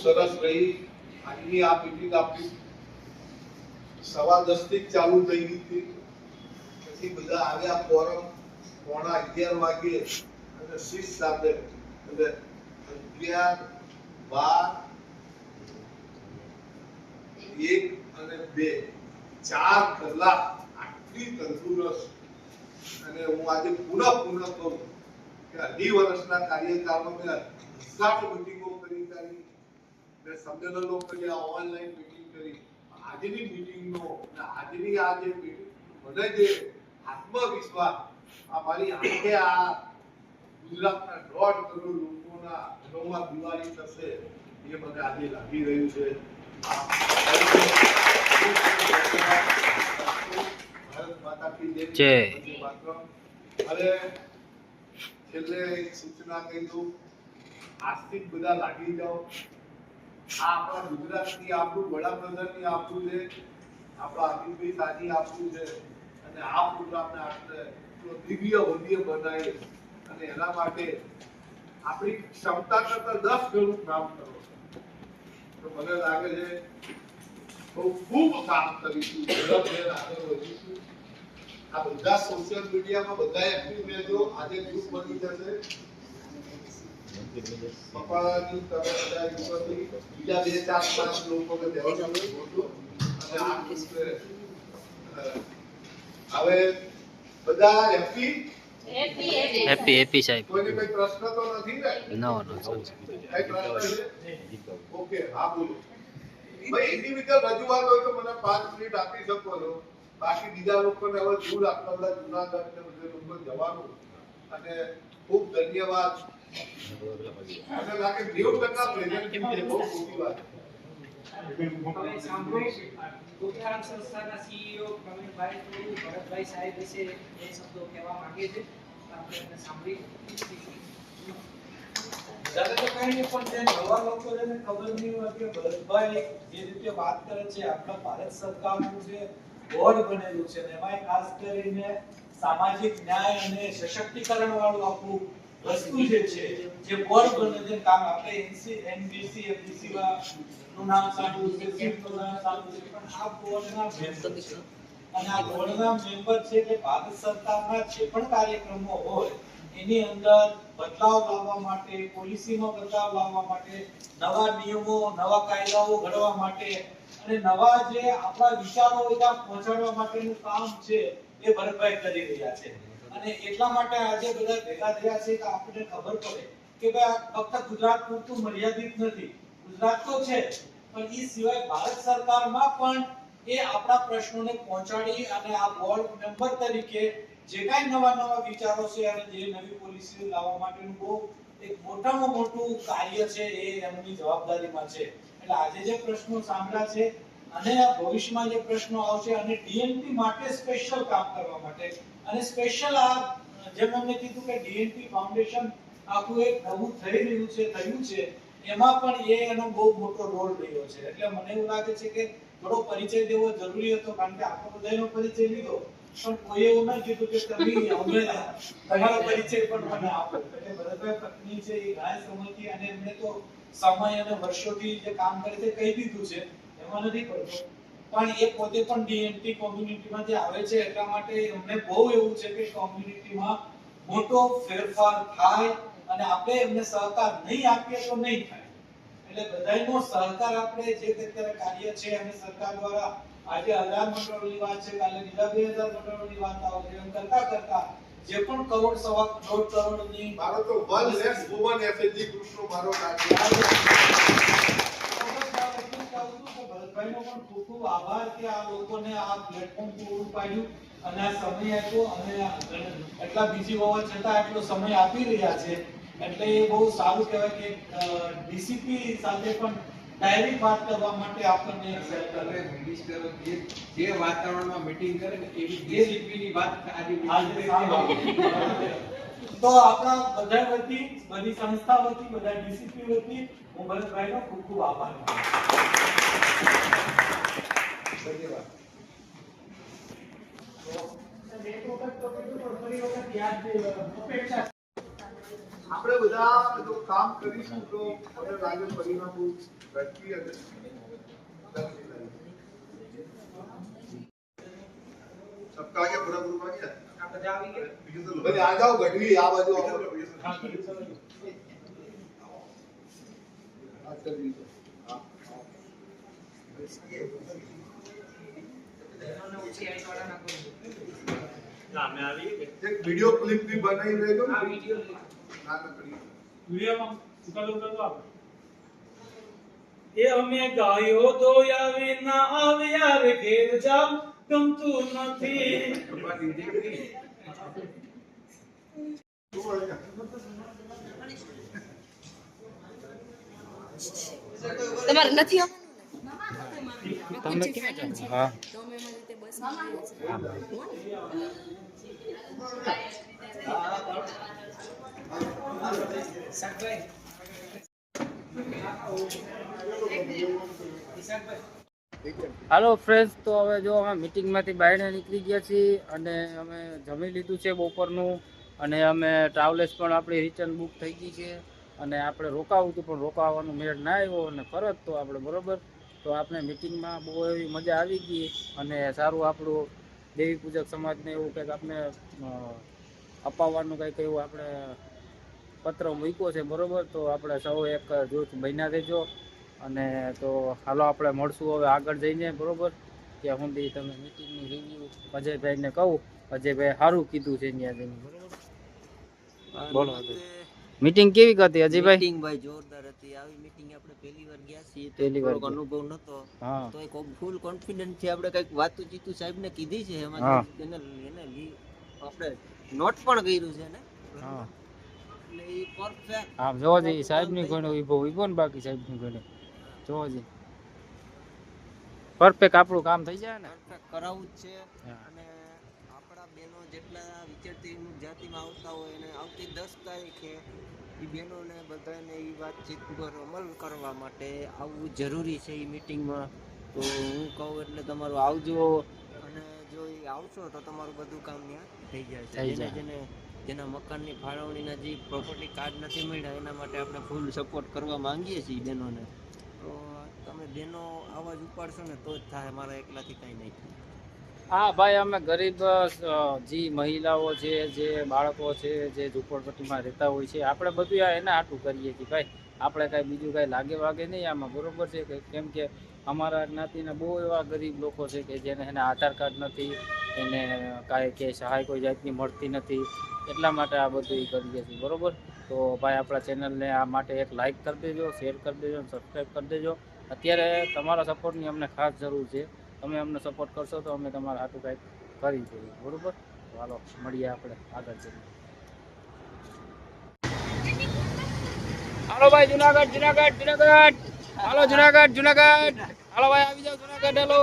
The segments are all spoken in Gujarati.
સરસ રહી. આજની આ મીટિંગ આપણી 10:15 થી ચાલુ થઈ ગઈ હતી. પછી બધા આવ્યા ફોરમ 11:15 વાગે અને શિસ્ત સાથે એટલે 11, 12, 1 અને 2 4 કલાક આટલી તંદુરસ્ત. અને હું આજે પુનઃ કહું કે 2.5 વર્ષના કાર્યકાળમાં મેં હજારો મીટિંગો કરી, મેં સંમેલનો કર્યા, ઓનલાઈન મીટિંગ કરી. આજની મીટિંગનો અને આજની આ જે મીટિંગ, મને જે આત્મવિશ્વાસ આ મારી આંખે આ ગુજરાતના 1.5 કરોડ લોકોના ઘરોમાં દિવાળી થશે એ મને આજે લાગી રહ્યું છે. ભારત માતા કી જય. હવે છેલ્લે એક સૂચના કહી દઉં, આજથી બધા લાગી જાઓ. આ આપણા ગુજરાતની આપણું વડાપ્રધાનની આપણું છે, આપણા અમિતભાઈ સાજી આપણું છે. અને આ પ્રોગ્રામને આપણે દિવ્ય ભવ્ય બનાવી અને એના માટે આપણી ક્ષમતા કરતા 10 ગણું કામ કરો. તો મને લાગે છે ખૂબ કામ કરીશું, ઝડપભેર આગળ વધીશું. આ બધા સોશિયલ મીડિયામાં બધા એક્ટિવ રહેજો. આજે ગ્રુપ બની જશે પપ્પાની તરફ ઉપરથી બીજા 2-4-5 લોકોને દેવાનું મોટું. અને આ ગ્રુપે હવે બધા હેપી સાહેબ. કોઈને કઈ પ્રશ્ન તો નથી ને? નો સર. કઈ પ્રશ્ન છે? ઓકે, હા બોલો ભાઈ. ઇન્ડિવિડ્યુઅલ રજૂઆત હોય તો મને 5 મિનિટ આપી શકો છો. બાકી બીજા લોકોને હવે દૂર આટલા બધા જૂનાગઢ ને બધા લોકો જવાનું. અને ખૂબ ધન્યવાદ. મને લાગે 90% પ્રેઝન્ટેશન બહુ મોટી વાત છે. ઉત્થાન સંસ્થાના સીઈઓ પ્રવીણભાઈ થોડું ભરતભાઈ સાહેબ વિશે એ શબ્દો કહેવા માંગે છે. આપણે એને સાંભળી. દાદા તો કઈ નહીં, પણ જે નવા લોકો જેને ખબર નહીં હોય કે ભરતભાઈ જે રીતે વાત કરે છે, આપણા ભારત સરકારનું જે બોર્ડ બનેલું છે એમાં ખાસ કરીને સામાજિક ન્યાય અને સશક્તિકરણ વાળું આપણું વસ્તુ જે છે, જે બોર્ડ બને છે, કામ આપણે એનબીસી એફડીસી નું નામ સાંભળ્યું છે, સીટનું નામ સાંભળ્યું છે, પણ આ બોર્ડના મેમ્બર છે. અને આ બોર્ડના મેમ્બર છે કે ભારત સરકારના જે પણ કાર્યક્રમો હોય એની અંદર બદલાવ લાવવા માટે, પોલિસીમાં બદલાવ લાવવા માટે, નવા નિયમો, નવા કાયદાઓ ઘડવા માટે અને નવા જે આપણા વિચારો ત્યાં પહોંચાડવા માટેનું કામ છે એ ભરતભાઈ કરી રહ્યા છે. અને એટલા માટે આજે બધા ભેગા થયા છે કે આપણને ખબર પડે કે ભાઈ આ ફક્ત ગુજરાત પૂરતું મર્યાદિત નથી. ગુજરાત તો છે, પણ એ સિવાય ભારત સરકારમાં પણ એ આપણા પ્રશ્નોને પહોંચાડી અને આ બોર્ડ મેમ્બર તરીકે જે કાંઈ નવા વિચારો છે અને જે નવી પોલિસીઓ લાવવા માટેનું બહુ એક મોટામાં મોટું કાર્ય છે એ એમની જવાબદારીમાં છે. એટલે આજે જે પ્રશ્નો સાંભળ્યા છે અને ભવિષ્યમાં જે પ્રશ્નો આવશે અને ડીએનપી માટે સ્પેશિયલ કામ કરવા માટે અને સ્પેશિયલ આ જેમ અમને કીધું કે ડીએનપી ફાઉન્ડેશન આખું એક નવું થઈ રહ્યું છે, થયું છે, એમાં પણ એ એનો બહુ મોટો રોલ રહ્યો છે. એટલે મને એવું લાગે છે કે થોડો પરિચય દેવો જરૂરી હતો, કારણ કે આપણે બધાનો પરિચય લીધો પણ કોઈ એવું ના કીધું કે તમે અમે તમારો પરિચય પણ મને આપો. એટલે ભરતભાઈ પત્ની છે એ ઘણા સમયથી અને એમને તો સમય અને વર્ષોથી જે કામ કરે છે કહી દીધું છે, એમાં નથી પડતો. પણ એ પોતે પણ ડીએનટી કોમ્યુનિટીમાં જે આવે છે એટલા માટે અમને બહુ એવું છે કે કોમ્યુનિટીમાં મોટો ફેરફાર થાય અને આપણે એમને સહકાર નહીં આપીએ તો નહીં થાય. એટલે બધાનો સહકાર આપણે જે અત્યારે કાર્ય છે અને સરકાર દ્વારા આજે 1000 મંડળોની વાત છે, કાલે બીજા 2000 મંડળોની વાત આવશે, એમ કરતા જે પણ કરોડ સવા કરોડ કરોડની મારો તો વન લેસ વુમન એફએજી ગ્રુપનો મારો કાર્ય. ભરતભાઈનો પણ ખૂબ ખૂબ આભાર કે આ લોકોને આ પ્લેટફોર્મ પૂરું પાડ્યું અને આ સમય આપ્યો અને એટલા બીજી હોવા છતાં એટલો સમય આપી રહ્યા છે. એટલે એ બહુ સારું કહેવાય કે ડીસીપી સાથે પણ ડાયરેક્ટ વાત કરવા માટે આપણને મિનિસ્ટરો જે વાતાવરણમાં મીટિંગ કરે ને એવી ડીસીપીની વાત આજે તો આપણા બધા વતી, બધી સંસ્થા વતી, બધા ડીસીપી વતી હું ભરતભાઈનો ખૂબ ખૂબ આભાર માનું છું. ધન્યવાદ. આપણે બધા જો કામ કરીશું તો મને લાગે પરિણામ ગઢવી અને सबका आ गया पूरा ग्रुप आ गया આ બધા આવી ગયા भाई आ जाओ गढ़वी आ बाजू आओ हां गढ़वी आज कर दी हां બહેનોને ઓછી હાઈટ વાળા ના કરો ના મેં આવી કે एक वीडियो क्लिप भी बनाई रहे तो આ વિડિયો ना ना करिए વિડિયોમાં ઉતારો ઉતારો આપ એ અમે ગાયો દોયા વિના આવ્યા રે ઘેર જાવ ગમતું નથી તમારે નથી તમને કેમ છે? હા હાલો ફ્રેન્ડ્સ, તો હવે જો અમે મીટિંગમાંથી બહાર નીકળી ગયા છીએ અને અમે જમી લીધું છે બપોરનું અને અમે ટ્રાવેલ્સ પણ આપણી રિટર્ન બુક થઈ ગઈ છે અને આપણે રોકાવું હતું પણ રોકાવાનું મેળ ના આવ્યો અને ફરજ તો આપણે બરોબર. તો આપણે મિટિંગમાં બહુ એવી મજા આવી ગઈ અને સારું આપણું દેવી પૂજક સમાજને એવું કંઈક આપણે અપાવવાનું કંઈક એવું આપણે પત્ર મૂક્યો છે બરોબર. તો આપણે સૌ એક જૂથ બન્યા રહેજો અને તો હાલો આપણે મળશું હવે આગળ જઈને બરોબર. ત્યાં સુધી તમે મિટિંગની રિવ્યુ અજયભાઈને કહું. અજયભાઈ સારું કીધું છે ત્યાં જઈને બરોબર. બોલો મીટિંગ કેવી હતી અજયભાઈ? મીટિંગ ભાઈ જોરદાર હતી. આવી મીટિંગ આપણે પહેલી વાર ગયા છીએ તો પહેલી વાર થોડોક અનુભવ નતો. હા તો એક ફૂલ કોન્ફિડન્સ થી આપણે કઈક વાતું જીતું સાહેબ ને કીધી છે એમાં હા. એને આપણે નોટ પણ કર્યું છે ને હા એટલે ઈ પરફેક્ટ આમ જોવો જી સાહેબની ઘણો વિભો ને બાકી સાહેબની ઘણો જોવો જી પરફેક્ટ આપણું કામ થઈ જાય ને. પરફેક્ટ કરાવવું જ છે. હા. અને આપણા બહેનો જેટલા વિચારતી જાતિમાં આવતા હોય એને આવતી 10 તારીખે એ બહેનોને બધાને એ વાતચીત પર અમલ કરવા માટે આવવું જરૂરી છે એ મીટિંગમાં. તો હું કહું એટલે તમારું આવજો અને જો એ આવશો તો તમારું બધું કામ ત્યાં થઈ જાય છે. થઈ જેને જાય. જેને જેના મકાનની ફાળવણીના જે પ્રોપર્ટી કાર્ડ નથી મળ્યા એના માટે આપણે ફૂલ સપોર્ટ કરવા માંગીએ છીએ બહેનોને. તો તમે બહેનો અવાજ ઉપાડશો ને તો જ થાય, મારા એકલાથી કાંઈ નહીં થાય. હા ભાઈ, અમે ગરીબ જે મહિલાઓ છે, જે બાળકો છે, જે ઝૂંપડપટ્ટીમાં રહેતા હોય છે, આપણે બધું આ એના હાટું કરીએ છીએ ભાઈ. આપણે કાંઈ બીજું કાંઈ લાગે વાગે નહીં આમાં બરોબર છે. કેમ કે અમારા જ્ઞાતિના બહુ એવા ગરીબ લોકો છે કે જેને એના આધાર કાર્ડ નથી, એને કાંઈ કે સહાય કોઈ જાતની મળતી નથી. એટલા માટે આ બધું કરીએ છીએ બરોબર. તો ભાઈ આપણા ચેનલને આ માટે એક લાઈક કરી દેજો, શેર કરી દેજો, સબસ્ક્રાઈબ કરી દેજો. અત્યારે તમારા સપોર્ટની અમને ખાસ જરૂર છે. તમે અમને સપોર્ટ કરશો તો અમે તમારા હાથું કંઈક કરી દઈએ બરોબર. તો હાલો મળીએ આપણે આગળ જઈએ. હાલો ભાઈ જુનાગઢ જુનાગઢ જુનાગઢ, હાલો જુનાગઢ જુનાગઢ, હાલો ભાઈ આવી જાઓ જુનાગઢ. હાલો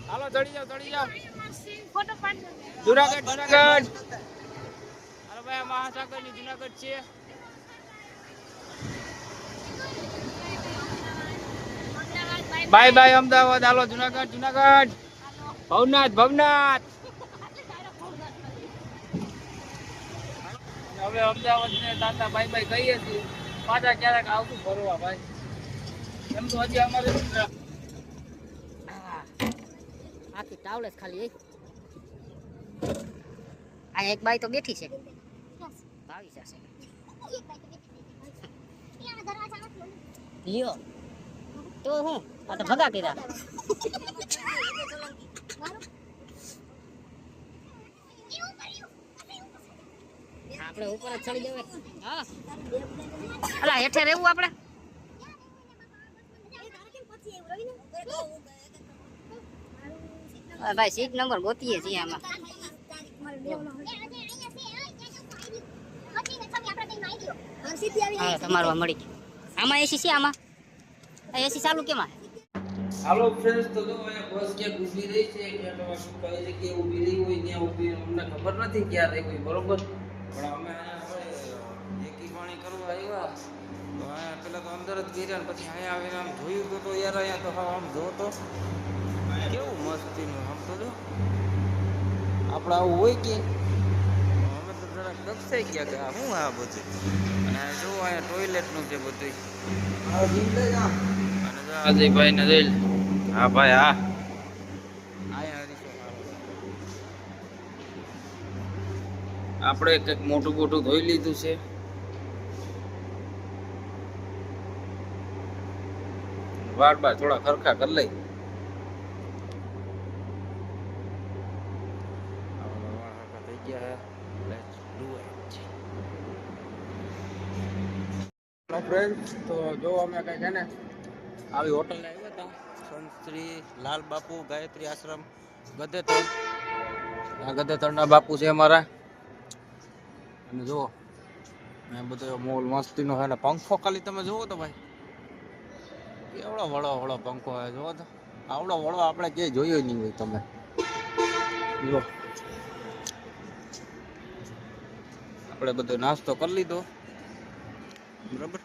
હાલો ચડી જાઓ જુનાગઢ જુનાગઢ. હાલો ભાઈ આ મહાસાગરની જુનાગઢ છે. Bye bye Ahmedabad. હાલો જુનાગઢ જુનાગઢ, ભવનાથ ભવનાથ. હવે અમદાવાદ ને તાતા બાય બાય કહીએ છીએ. પાછા ક્યારેક આવતું ફરવા ભાઈ. એમ તો હજી અમારે આખી ટાવલેસ ખાલી એક આ એક બાઈ તો બેઠી છે. ભાવી જશે લ્યો તો હું આ તો ભગા કર્યા. આપણે ઉપર જ ચડી જવાય. હા અલા હેઠે રહેવું આપણે. ભાઈ સીટ નંબર ગોતીએ છીએ આમાં. હા તમારું આ મળી ગયું. આમાં એસી છે, આમાં એસી ચાલુ કેમાં? હાલો ફ્રેન્ડ્સ, તો જો અહીંયા બસ ક્યાંક ઊભી રહી છે, ક્યાં તમારે શું કહે છે કે ઊભી રહી હોય ત્યાં ઊભી, અમને ખબર નથી ક્યાં રહી હોય બરોબર. પણ અમે અહીંયા એકી પાણી કરવા આવ્યા તો અહીંયા પેલા તો અંદર જ ગયા ને પછી અહીંયા આવીને આમ જોયું તો યાર અહીંયા તો હા આમ જો તો કેવું મસ્તીનું આમ તો જો આપણે આવું હોય કે અમે તો જરાક ગપસાઈ ગયા કે આ શું આ બધું. અને જો અહીંયા ટોયલેટનું છે બધું. અને જો અજયભાઈને જોઈ લે. હા ભાઈ હા. અહીંયા હરીશો આપણે કંઈક મોટું મોટું ધોઈ લીધું છે. વાળ બાર થોડા ખરખા કરી લઈ. થઈ ગયા હેલો ફ્રેન્ડ્સ, તો જો અમે કઈ છે ને આવી હોટલને આવ્યા હતા, સંત શ્રી લાલ બાપુ ગાયત્રી આશ્રમ ગધેતર. આ ગધેતરના બાપુ છે અમારા. અને જુઓ મેં બધો મોલ મસ્તીનો છે ને પંખો ખાલી તમે જુઓ તો ભાઈ કેવડો વડો વડો પંખો હોય. જુઓ તો આવડો વડો આપણે ક્યાંય જોયો નહીં હોય તમે. જુઓ આપણે બધો નાસ્તો કરી લીધો બરાબર.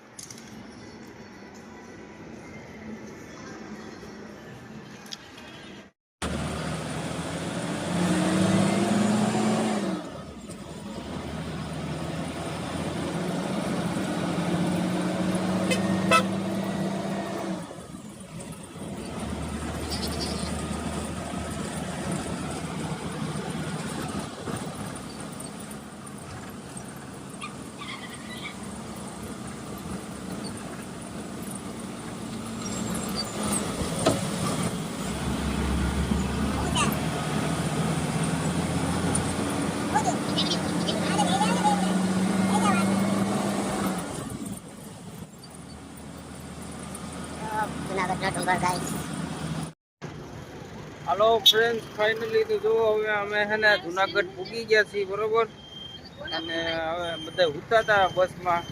હાલો ફ્રેન્ડ્સ, ફાઇનલી તો જો હવે અમે છે ને જુનાગઢ પૂગી ગયા છીએ બરોબર. અને હવે બધા ઉઠતા હતા બસમાં,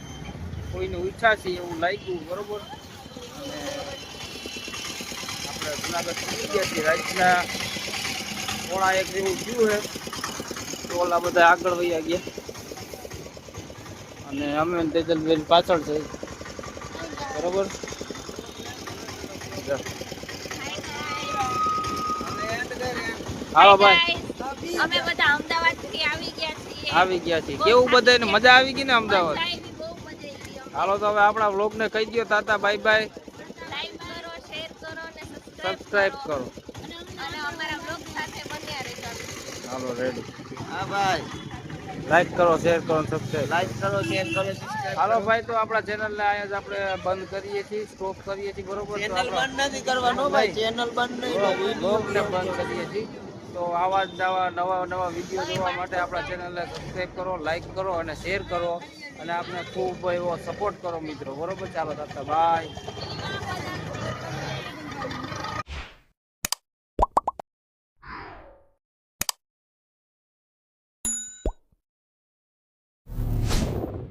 કોઈને ઉઠ્યા છે એવું લાગ્યું બરોબર. અને આપણે જુનાગઢ પૂગી ગયા છીએ. રાતના 1:30 જેવું થયું છે. તો ઓલા બધા આગળ વયા ગયા અને અમે તેજલબેન પાછળ છે બરોબર. હાલો ભાઈ, અમે બધા અમદાવાદ થી આવી ગયા છીએ. આવી ગયા છીએ. કેવું બધાને મજા આવી ગઈ ને અમદાવાદ? બહુ મજા આવી. હાલો તો હવે આપણા વ્લોગ ને કહી દો તાતા બાય બાય. લાઈક કરો, શેર કરો અને સબસ્ક્રાઇબ કરો. અને અમારા વ્લોગ સાથે બન્યા રહેજો. હાલો રેડી. હા ભાઈ, લાઈક કરો, શેર કરો, સબસ્ક્રાઇબ. લાઈક કરો, શેર કરો, હાલો ભાઈ, તો આપણા ચેનલ ને અહીંયા જ આપણે બંધ કરીએ છીએ, સ્ટોપ કરીએ છીએ બરોબર. તો ચેનલ આપણા બંધ નથી કરવાનો ભાઈ, ચેનલ બંધ નહીં. વ્લોગ ને બંધ કરીએ છીએ. તો આવા જ નવા વિડીયો જોવા માટે આપણા ચેનલને સબસ્ક્રાઇબ કરો, લાઈક કરો અને શેર કરો અને આપણે ખૂબ એવો સપોર્ટ કરો મિત્રો બરોબર. ચાલો તાતા બાય.